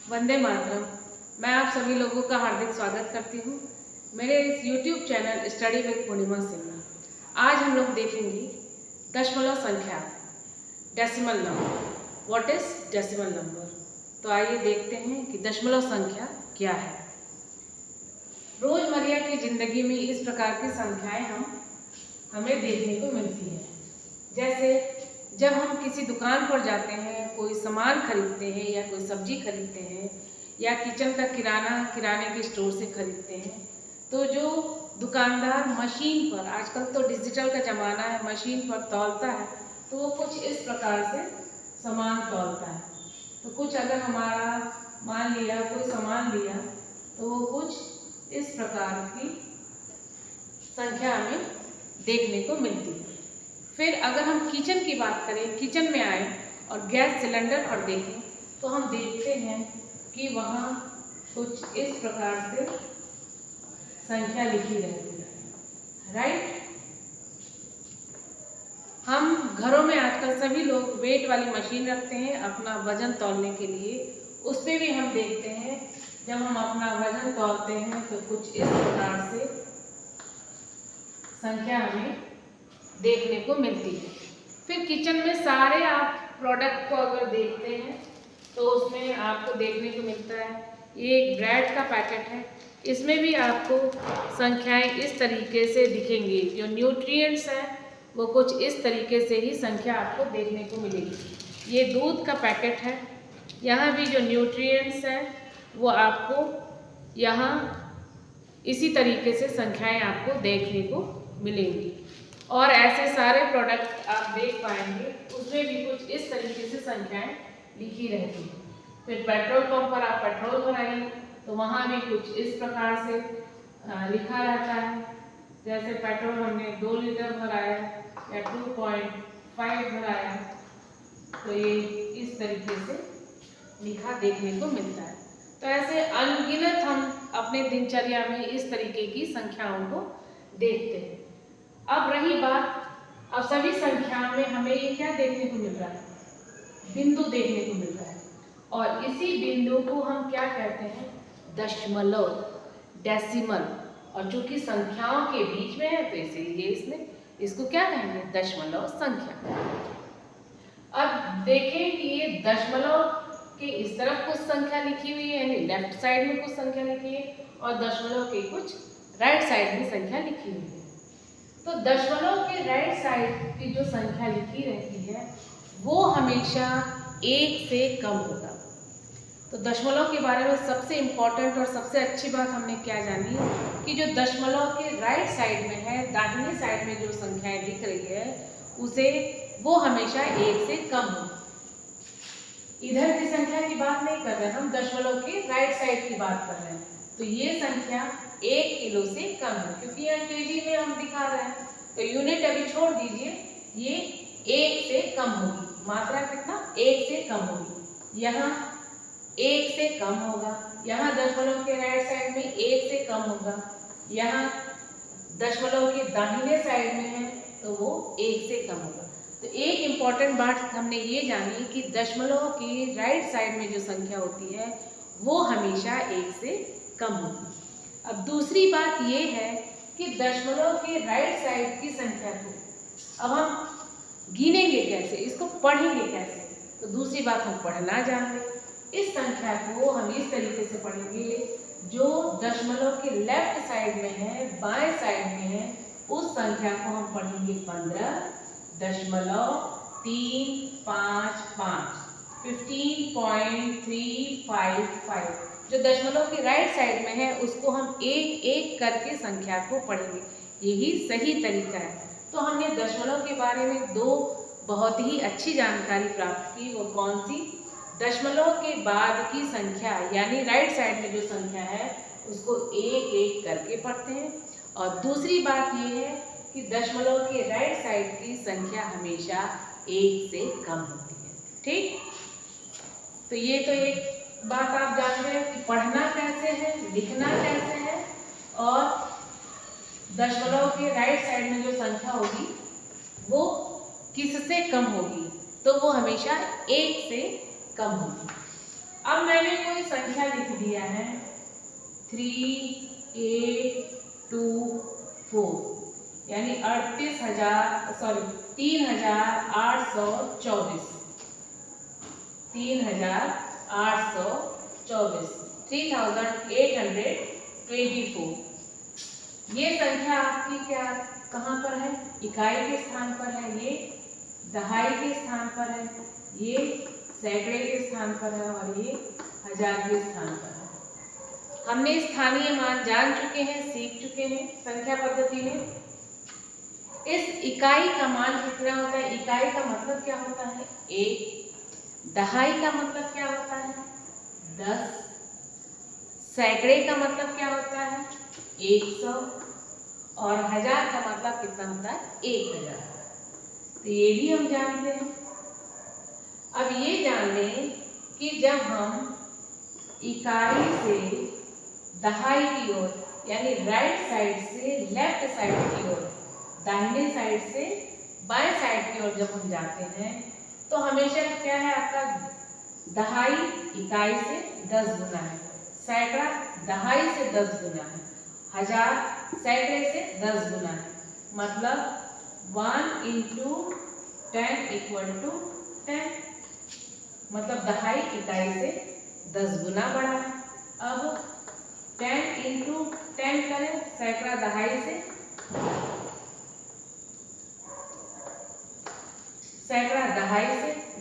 वंदे मातरम। मैं आप सभी लोगों का हार्दिक स्वागत करती हूँ मेरे इस YouTube चैनल स्टडी विद पूर्णिमा सिंह में। आज हम लोग देखेंगे दशमलव संख्या, decimal number. What is decimal number? तो आइए देखते हैं कि दशमलव संख्या क्या है। रोजमर्रा की जिंदगी में इस प्रकार की संख्याएं हमें देखने को मिलती हैं। जैसे जब हम किसी दुकान पर जाते हैं, कोई सामान खरीदते हैं या कोई सब्जी खरीदते हैं या किचन का किराने के स्टोर से खरीदते हैं, तो जो दुकानदार मशीन पर, आजकल तो डिजिटल का ज़माना है, मशीन पर तौलता है, तो वो कुछ इस प्रकार से सामान तौलता है। तो कुछ अगर हमारा मान लिया कोई सामान लिया तो वो कुछ इस प्रकार की संख्या हमें देखने को मिलती है। फिर अगर हम किचन की बात करें, किचन में आए और गैस सिलेंडर पर देखें तो हम देखते हैं कि वहाँ कुछ इस प्रकार से संख्या लिखी रहती है, राइट। हम घरों में आजकल सभी लोग वेट वाली मशीन रखते हैं अपना वजन तौलने के लिए। उस पर भी हम देखते हैं जब हम अपना वजन तौलते हैं तो कुछ इस प्रकार से संख्या हमें देखने को मिलती है। फिर किचन में सारे आप प्रोडक्ट को अगर देखते हैं तो उसमें आपको देखने को मिलता है, ये एक ब्रेड का पैकेट है, इसमें भी आपको संख्याएं इस तरीके से दिखेंगी। जो न्यूट्रिएंट्स हैं वो कुछ इस तरीके से ही संख्या आपको देखने को मिलेगी। ये दूध का पैकेट है, यहाँ भी जो न्यूट्रिएंट्स हैं वो आपको यहाँ इसी तरीके से संख्याएं आपको देखने को मिलेंगी। और ऐसे सारे प्रोडक्ट आप देख पाएंगे, उसमें भी कुछ इस तरीके से संख्याएं लिखी रहती हैं। फिर पेट्रोल पंप पर आप पेट्रोल भराइए तो वहाँ भी कुछ इस प्रकार से लिखा रहता है। जैसे पेट्रोल हमने 2 लीटर भराया या 2.5 भराया तो ये इस तरीके से लिखा देखने को मिलता है। तो ऐसे अनगिनत हम अपने दिनचर्या में इस तरीके की संख्याओं को देखते हैं। अब रही बात, अब सभी संख्याओं में हमें ये क्या देखने को मिल रहा है? बिंदु देखने को मिल रहा है, और इसी बिंदु को हम क्या कहते हैं? दशमलव, डेसिमल। और चूंकि संख्याओं के बीच में है तो इसीलिए इसको क्या कहेंगे? दशमलव संख्या। अब देखें कि ये दशमलव के इस तरफ कुछ संख्या लिखी हुई है, यानी लेफ्ट साइड में कुछ संख्या लिखी है, और दशमलव के कुछ राइट साइड में संख्या लिखी हुई है। तो दशमलव के राइट साइड की जो संख्या लिखी रहती है वो हमेशा 1 से कम होगा। तो दशमलव के बारे में सबसे इम्पॉर्टेंट और सबसे अच्छी बात हमने क्या जानी कि जो दशमलव के राइट साइड में है, दाहिने साइड में जो संख्याएं दिख रही है उसे वो हमेशा 1 से कम हो। इधर की संख्या की बात नहीं कर रहे, हम दशमलव के राइट साइड की बात कर रहे हैं। तो ये संख्या 1 किलो से कम है, क्योंकि यहाँ केजी में हम दिखा रहे हैं तो यूनिट अभी छोड़ दीजिए, ये 1 से कम होगी। मात्रा कितना? 1 से कम होगी। यहाँ 1 से कम होगा, यहाँ दशमलव के राइट साइड में 1 से कम होगा, यहाँ दशमलव के दाहिने साइड में है तो वो 1 से कम होगा। तो एक इम्पॉर्टेंट बात हमने ये जानी कि दशमलव के राइट साइड में जो संख्या होती है वो हमेशा 1 से कम होगी। अब दूसरी बात ये है कि दशमलव के राइट साइड की संख्या को अब हम गिनेंगे कैसे, इसको पढ़ेंगे कैसे? तो दूसरी बात हम पढ़ना जान लें। इस संख्या को हम इस तरीके से पढ़ेंगे, जो दशमलव के लेफ्ट साइड में है, बाएं साइड में है, उस संख्या को हम पढ़ेंगे 15.355, 15.355। जो दशमलव के राइट साइड में है उसको हम एक एक करके संख्या को पढ़ेंगे, यही सही तरीका है। तो हमने दशमलव के बारे में 2 बहुत ही अच्छी जानकारी प्राप्त की। वो कौन सी? दशमलव के बाद की संख्या, यानी राइट साइड में जो संख्या है उसको एक एक करके पढ़ते हैं। और दूसरी बात ये है कि दशमलव के राइट साइड की संख्या हमेशा 1 से कम होती है। ठीक, तो ये तो एक बात आप जान रहे हैं कि पढ़ना कैसे है, लिखना कैसे है, और दशमलव के राइट साइड में जो संख्या होगी वो किससे कम होगी? तो वो हमेशा 1 से कम होगी। अब मैंने कोई संख्या लिख दिया है 3824 यानी 3824 3824 ये संख्या आपकी क्या कहाँ पर है? इकाई के स्थान पर है, ये दहाई के स्थान पर है, ये सैकड़े के स्थान पर है और ये हजार के स्थान पर है। हमने स्थानीय मान जान चुके हैं, सीख चुके हैं संख्या पद्धति में। इस इकाई का मान कितना होता है? इकाई का मतलब क्या होता है? 1। दहाई का मतलब क्या होता है? 10। सैकड़े का मतलब क्या होता है? 100। और हजार का मतलब कितना होता है? 1000। तो ये भी हम जानते हैं। अब ये जान लें कि जब हम इकाई से दहाई की ओर यानी राइट साइड से लेफ्ट साइड की ओर, दाहिने साइड से बाएं साइड की ओर जब हम जाते हैं तो हमेशा क्या है आपका? दहाई इकाई से 10 गुना है, सैकड़ा दहाई से 10 गुना है, हजार सैकड़े से 10 गुना है। मतलब 1 × 10 = 10। मतलब दहाई इकाई से 10 गुना बड़ा है। अब 10 × 10 करें, सैकड़ा दहाई से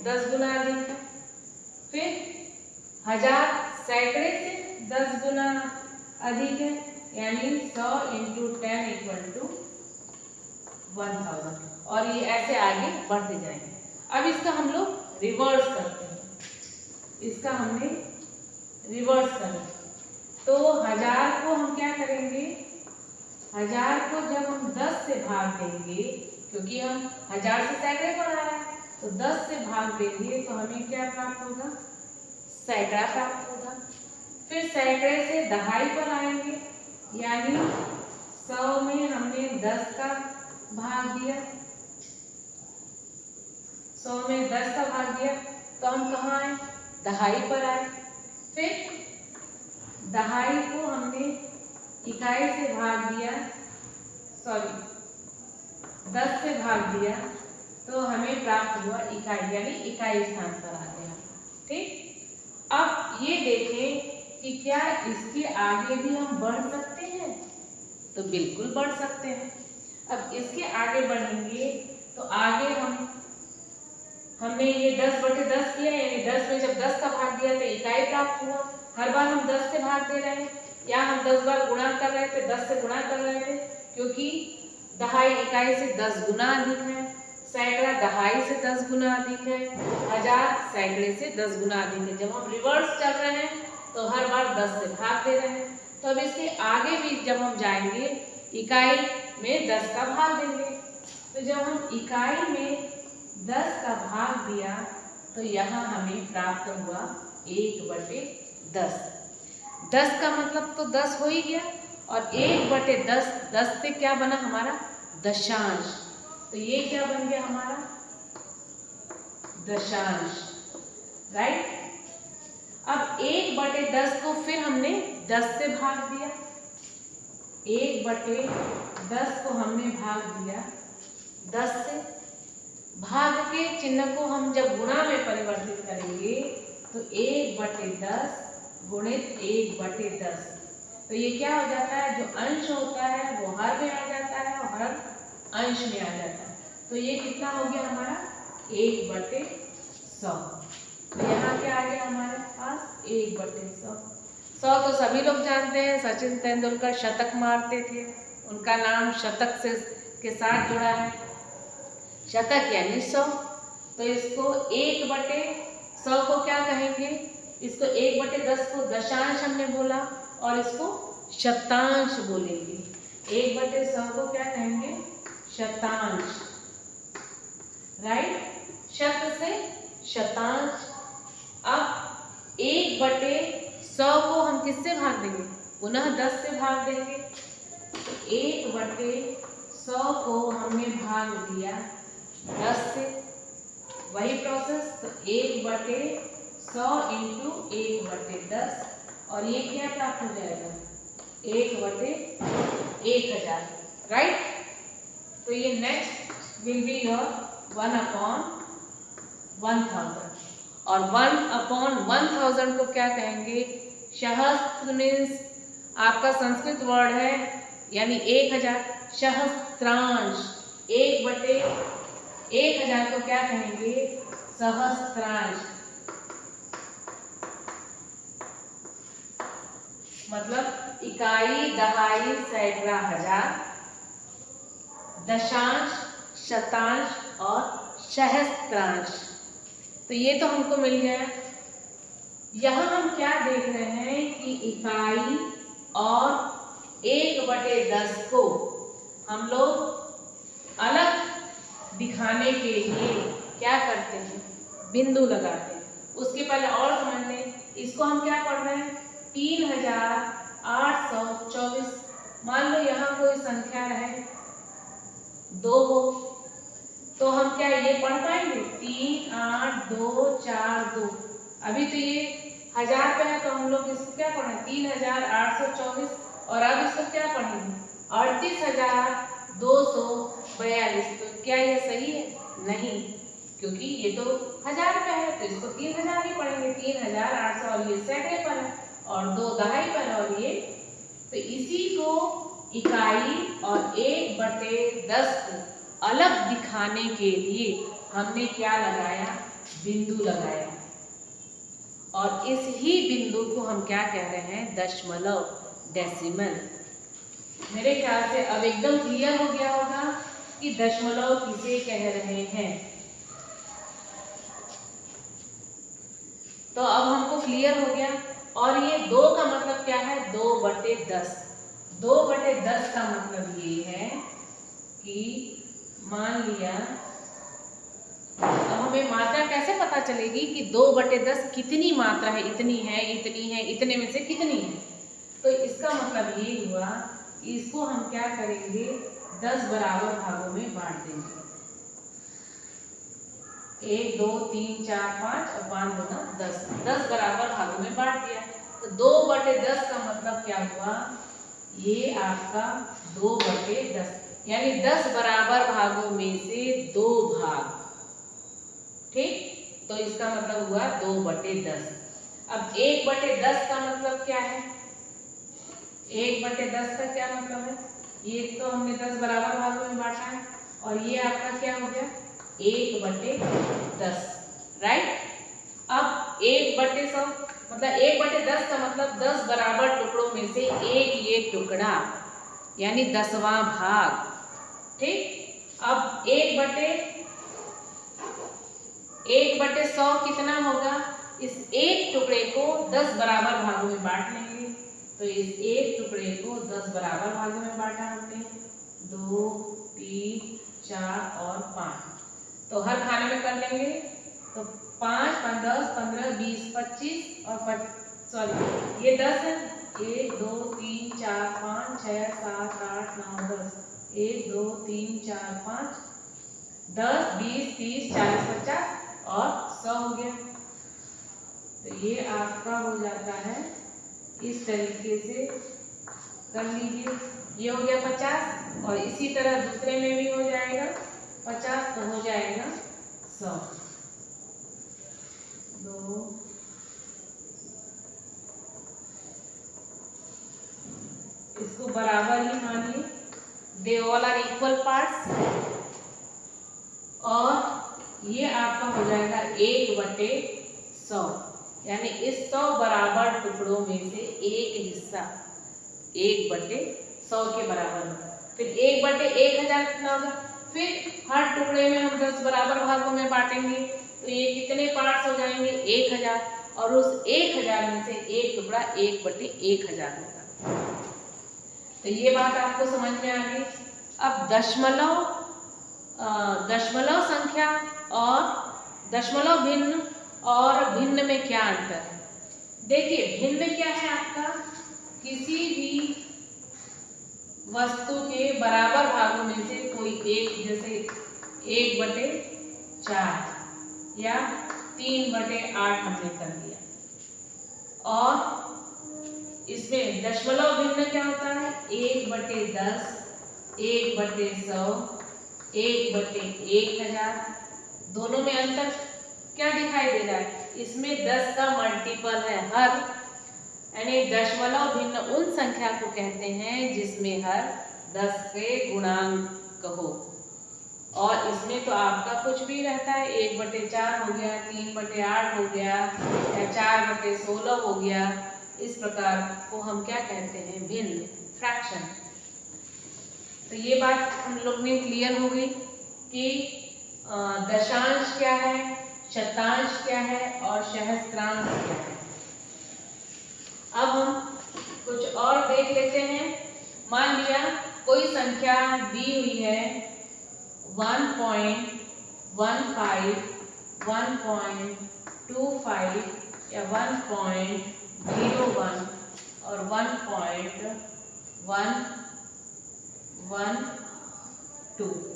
10 गुना अधिक है। फिर हजार सैकड़े से 10 गुना अधिक है, यानी 100 × 10 = 1000। और ये ऐसे आगे बढ़ते जाएंगे। अब इसका हम लोग रिवर्स करते हैं। इसका हमने रिवर्स करें तो हजार को हम क्या करेंगे? हजार को जब हम 10 से भाग देंगे, क्योंकि हम हजार से सैकड़े पर आ रहा है, तो 10 से भाग देंगे तो हमें क्या प्राप्त होगा? सैकड़ा प्राप्त होगा। फिर सैकड़े से दहाई पर आएंगे, यानी 100 में हमने 10 का भाग दिया, 100 में 10 का भाग दिया तो हम कहाँ आए? दहाई पर आए। फिर दहाई को हमने इकाई से भाग दिया, 10 से भाग दिया तो हमें प्राप्त हुआ इकाई, यानी इकाई स्थान पर आ गया। ठीक। अब ये देखें कि क्या इसके आगे भी हम बढ़ सकते हैं? तो बिल्कुल बढ़ सकते हैं। अब इसके आगे बढ़ेंगे तो आगे हमने ये 10/10 किया, यानी 10 में जब 10 का भाग दिया तो इकाई प्राप्त हुआ। हर बार हम 10 से भाग दे रहे हैं, या हम 10 बार गुणा कर रहे थे, 10 से गुणा कर रहे थे, क्योंकि दहाई इकाई से 10 गुना अधिक है, सैकड़ा दहाई से 10 गुना अधिक है, हजार सैकड़े से 10 गुना अधिक है। जब हम रिवर्स चल रहे हैं तो हर बार 10 से भाग दे रहे हैं। तो अब इसके आगे भी जब हम जाएंगे इकाई में 10 का भाग देंगे। तो जब हम इकाई में 10 का भाग दिया तो यहाँ हमें प्राप्त हुआ 1/10। 10 का मतलब तो 10 हो ही गया, और 1/10, 10 से क्या बना हमारा? दशांश। तो ये क्या बन गया हमारा? दशांश। राइट। अब 1/10 को फिर हमने 10 से भाग दिया, 1/10 को हमने भाग दिया 10 से। भाग के चिन्ह को हम जब गुणा में परिवर्तित करेंगे तो 1/10 गुणित 1/10, तो ये क्या हो जाता है? जो अंश होता है वो हर में आ जाता है और हर अंश में आ जाता है। तो ये कितना हो गया हमारा? 1/100। तो यहाँ क्या आ गया हमारे पास? 1/100। 100 तो सभी लोग जानते हैं, सचिन तेंदुलकर शतक मारते थे, उनका नाम शतक के साथ जुड़ा है। शतक यानी 100। तो इसको 1/100 को क्या कहेंगे? इसको 1/10 को दशांश हमने बोला, और इसको शतांश बोलेंगे। 1/100 को क्या कहेंगे? शतांश। राइट। शत से शतांश। अब 1/100 को हम किससे भाग देंगे? पुनः 10 से भाग देंगे। 1/100 को हमने भाग दिया 10 से, वही प्रोसेस। तो 1/100 100 इंटू 1/10 और ये क्या प्राप्त हो जाएगा 1/1000, राइट। तो ये नेक्स्ट विल बी योर 1/1000 और 1/1000 को क्या कहेंगे सहस्त्र मीन्स आपका संस्कृत वर्ड है यानी 1000। सहस्त्रांश 1/1000 को क्या कहेंगे सहस्त्रांश, मतलब इकाई दहाई सैकड़ा हजार, दशांश शतांश और सहस्त्रांश। तो ये तो हमको मिल गया। यहाँ हम क्या देख रहे हैं कि इकाई और 1/10 को हम लोग अलग दिखाने के लिए क्या करते हैं बिंदु लगाते हैं। उसके पहले और समझ लें, इसको हम क्या पढ़ रहे हैं 3824। मान लो यहाँ कोई संख्या है 2 हो तो हम क्या ये पढ़ पाएंगे 3 8 2 4 2। अभी तो ये 1000 पे है तो हम लोग इसको क्या पढ़ें 3824 और अब इसको क्या पढ़ेंगे 38242। तो क्या ये सही है? नहीं, क्योंकि ये तो 1000 पे है तो इसको 3000 ही पढ़ेंगे। 3800 और ये सैकड़े पर है और 2 दहाई पर और ये, तो इसी को इकाई और 1/10 को अलग दिखाने के लिए हमने क्या लगाया बिंदु लगाया और इस ही बिंदु को हम क्या कह रहे हैं दशमलव, डेसिमल। मेरे ख्याल से अब एकदम क्लियर हो गया होगा कि दशमलव किसे कह रहे हैं। तो अब हमको क्लियर हो गया। और ये 2 का मतलब क्या है 2/10। 2/10 का मतलब ये है कि मान लिया, अब हमें मात्रा कैसे पता चलेगी कि 2/10 कितनी मात्रा है, इतनी है, इतनी है, इतने में से कितनी है। तो इसका मतलब ये हुआ इसको हम क्या करेंगे 10 बराबर भागों में बांट देंगे। 1 2 3 4 5 और 5 दूना 10, 10 बराबर भागों में बांट दिया। तो 2/10 का मतलब क्या हुआ ये आपका 2/10 यानी 10 बराबर भागों में से 2 भाग, ठीक। तो इसका मतलब हुआ 2/10। अब 1/10 का मतलब क्या है 1/10 का क्या मतलब है, ये तो हमने 10 बराबर भागों में बांटा है और ये आपका क्या हो गया 1/10, राइट। अब 1/100 मतलब 1/10 का मतलब 10 बराबर टुकड़ों में से एक ये टुकड़ा यानी 10वां भाग, ठीक। अब 1/100 कितना होगा, इस एक टुकड़े को 10 बराबर भागों में बांट लेंगे। तो इस एक टुकड़े को 10 बराबर भागों में बांटा हमने 2 3 4 और 5। तो हर खाने में कर लेंगे तो 5 10 15 20 25 और ये 10 है 1 2 3 4 5 6 7 8 9 10 1 2 3 4 5 10 20 30 40 50 और 100 हो गया। तो ये आपका हो जाता है इस तरीके से कर लीजिए। ये हो गया 50 और इसी तरह दूसरे में भी हो जाएगा 50 तो हो जाएगा 100। 2 इसको बराबर ही मानिए, they all are equal parts. और ये आपका हो जाएगा 1/100 यानी इस 100 बराबर टुकड़ों में से एक हिस्सा 1/100 के बराबर। फिर 1/1000 कितना होगा, फिर हर टुकड़े में हम 10 बराबर भागों में बांटेंगे तो ये कितने पार्ट्स हो जाएंगे 1000 और उस 1000 में से एक टुकड़ा 1/1000 होगा। तो ये बात आपको समझ में आ गई। अब दशमलव संख्या और दशमलव भिन्न और भिन्न में क्या अंतर है। देखिए भिन्न क्या है आपका किसी भी वस्तु के बराबर भागों में से कोई एक, जैसे 1/4 या 3/8 हमने कर दिया। और इसमें दशमलव भिन्न क्या होता है? 1/10, 1/100, 1/1000। दोनों में अंतर क्या दिखाई दे रहा है? इसमें 10 का मल्टीपल है हर, यानी दशमलव भिन्न उन संख्या को कहते हैं जिसमें हर 10 के गुणांक हो। और इसमें तो आपका कुछ भी रहता है, 1/4 हो गया, 3/8 हो गया, या 4/16 हो गया। इस प्रकार को हम क्या कहते हैं? भिन्न, फ्रैक्शन। तो ये बात हम लोग ने क्लियर हो गई कि दशांश क्या है, शतांश क्या है और सहस्त्रांश क्या है। अब हम कुछ और देख लेते हैं। मान लिया कोई संख्या दी हुई है 1.15, 1.25 या 1.01 और 1.112।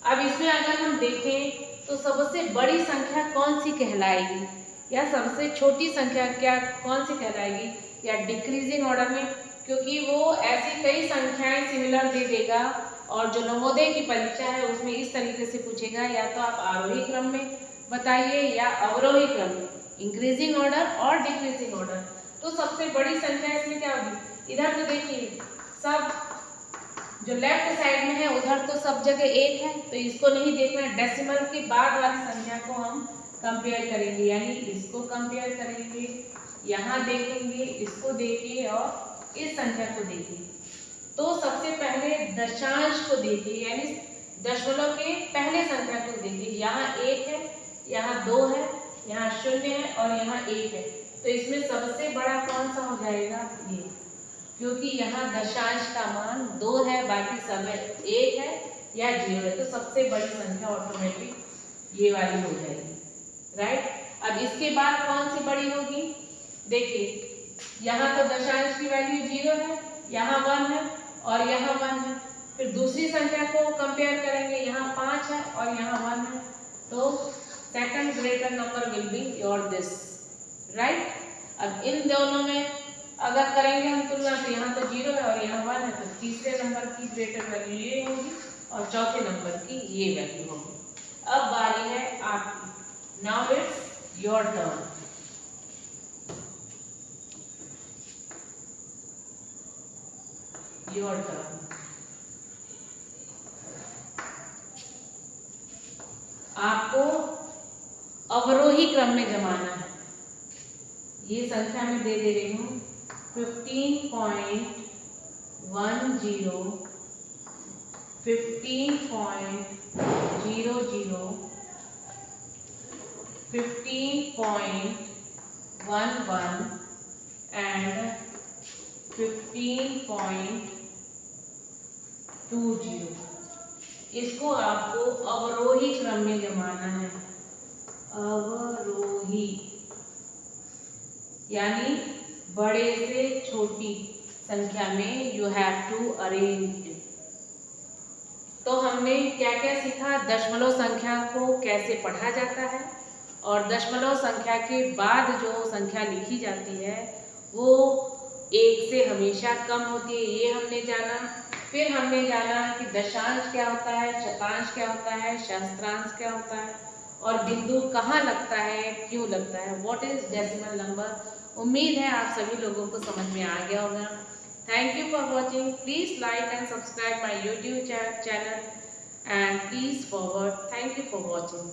अब इसमें अगर हम देखें तो सबसे बड़ी संख्या कौन सी कहलाएगी या सबसे छोटी संख्या क्या कौन सी कहलाएगी, या डिक्रीजिंग ऑर्डर में, क्योंकि वो ऐसी कई संख्याएं सिमिलर दे देगा। और जो नवोदय की परीक्षा है उसमें इस तरीके से पूछेगा, या तो आप आरोही क्रम में बताइए या अवरोही क्रम में, इंक्रीजिंग ऑर्डर और डिक्रीजिंग ऑर्डर। तो सबसे बड़ी संख्या इसमें क्या होगी? इधर तो देखिए सब जो लेफ्ट साइड में है उधर तो सब जगह 1 है, तो इसको नहीं देखना। डेसिमल के बाद वाली संख्या को हम कंपेयर करेंगे, यानी इसको कंपेयर करेंगे, यहाँ देखेंगे, इसको देखिए और इस संख्या को देखिए। तो सबसे पहले दशांश को देखिए, यानी दशमलव के पहले संख्या को देखिए। यहाँ 1 है, यहाँ 2 है, यहाँ 0 है और यहाँ 1 है। तो इसमें सबसे बड़ा कौन सा हो जाएगा? ये, क्योंकि यहाँ दशांश का मान 2 है, बाकी सब 1 है या 0 है। तो सबसे बड़ी संख्या ऑटोमेटिक ये वाली हो जाएगी, राइट। अब इसके बाद कौन सी बड़ी होगी? देखिए यहाँ तो दशांश की वैल्यू 0 है, यहाँ 1 है और यहाँ 1 है। फिर दूसरी संख्या को कंपेयर करेंगे, यहाँ 5 है और यहाँ 1 है। तो second greater number will be your this, right. अब इन दोनों में अगर करेंगे हम तुलना, तो यहाँ तो 0 है और यहाँ 1 है, तो तीसरे नंबर की ग्रेटर वैल्यू ये होगी और चौथे नंबर की ये वैल्यू होगी। अब बारी है आपकी। Now it's your turn. Your turn. आपको अवरोही क्रम में जमाना है। ये संख्या मैं दे रही हूँ 15.10, 15.00, 15.11 and 15.20। इसको आपको अवरोही क्रम में जमाना है। अवरोही यानी बड़े से छोटी संख्या में यू हैव टू अरेंज। तो हमने क्या क्या सीखा? दशमलव संख्या को कैसे पढ़ा जाता है और दशमलव संख्या के बाद जो संख्या लिखी जाती है वो 1 से हमेशा कम होती है, ये हमने जाना। फिर हमने जाना कि दशांश क्या होता है, शतांश क्या होता है, सहस्त्रांश क्या होता है और बिंदु कहाँ लगता है, क्यों लगता है, व्हाट इज डेसिमल नंबर। उम्मीद है आप सभी लोगों को समझ में आ गया होगा। Thank you for watching. Please like and subscribe my YouTube channel and please forward. Thank you for watching.